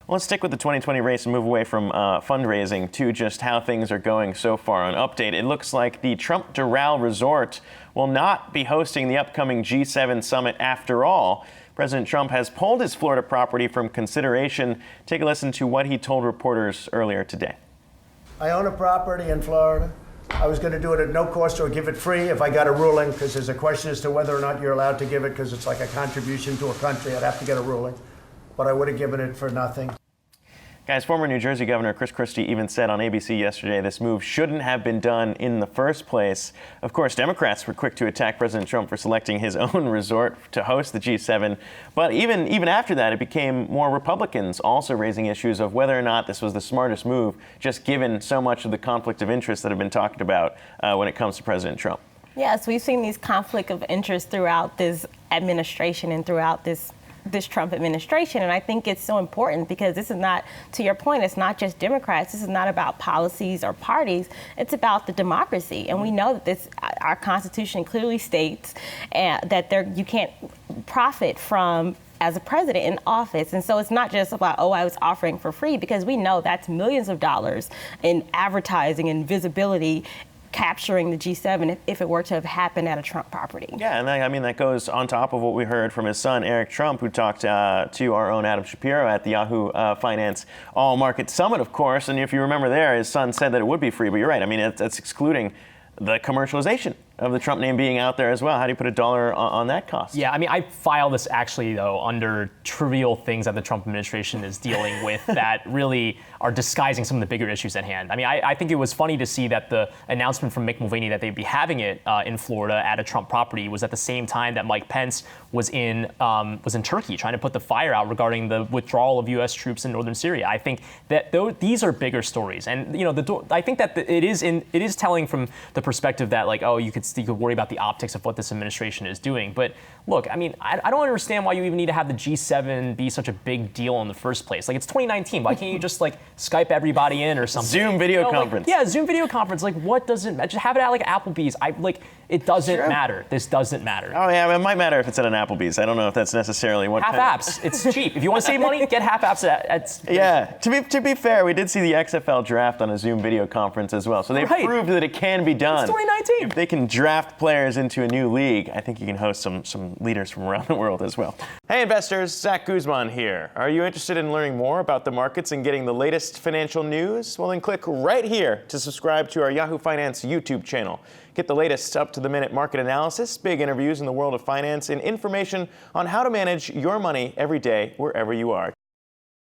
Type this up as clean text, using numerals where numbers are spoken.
Well, let's stick with the 2020 race and move away from fundraising to just how things are going so far. On update, it looks like the Trump Doral Resort will not be hosting the upcoming G7 summit after all. President Trump has pulled his Florida property from consideration. Take a listen to what he told reporters earlier today. I own a property in Florida. I was going to do it at no cost or give it free if I got a ruling, because there's a question as to whether or not you're allowed to give it, because it's like a contribution to a country. I'd have to get a ruling. But I would have given it for nothing. Guys, former New Jersey Governor Chris Christie even said on ABC yesterday this move shouldn't have been done in the first place. Of course, Democrats were quick to attack President Trump for selecting his own resort to host the G7. But even after that, it became more Republicans also raising issues of whether or not this was the smartest move, just given so much of the conflict of interest that have been talked about when it comes to President Trump. Yes, we've seen these conflict of interest throughout this administration and throughout this Trump administration. And I think it's so important because this is not, to your point, it's not just Democrats. This is not about policies or parties. It's about the democracy. And we know that our Constitution clearly states that you can't profit from as a president in office. And so it's not just about, I was offering for free, because we know that's millions of dollars in advertising and visibility capturing the G7 if it were to have happened at a Trump property. Yeah, and that goes on top of what we heard from his son, Eric Trump, who talked to our own Adam Shapiro at the Yahoo Finance All Market Summit, of course. And if you remember there, his son said that it would be free, but you're right. It's excluding the commercialization of the Trump name being out there as well. How do you put a dollar on that cost? Yeah, I file this actually, though, under trivial things that the Trump administration is dealing with that really are disguising some of the bigger issues at hand. I think it was funny to see that the announcement from Mick Mulvaney that they'd be having it in Florida at a Trump property was at the same time that Mike Pence was in Turkey trying to put the fire out regarding the withdrawal of U.S. troops in northern Syria. I think that these are bigger stories, and I think that it is telling from the perspective that you could worry about the optics of what this administration is doing. But look, I don't understand why you even need to have the G7 be such a big deal in the first place. It's 2019. Why can't you just Skype everybody in or something? Zoom video conference. Zoom video conference. What does it matter? Just have it at Applebee's. It doesn't matter. This doesn't matter. Oh yeah, it might matter if it's at an Applebee's. I don't know if that's necessarily what. Half apps. It's cheap. If you want to save money, get half apps at. Yeah. To be fair, we did see the XFL draft on a Zoom video conference as well. So they proved that it can be done. It's 2019. If they can draft players into a new league, I think you can host some leaders from around the world as well. Hey investors, Zack Guzman here. Are you interested in learning more about the markets and getting the latest financial news? Well, then click right here to subscribe to our Yahoo Finance YouTube channel. Get the latest up-to-the-minute market analysis, big interviews in the world of finance, and information on how to manage your money every day wherever you are.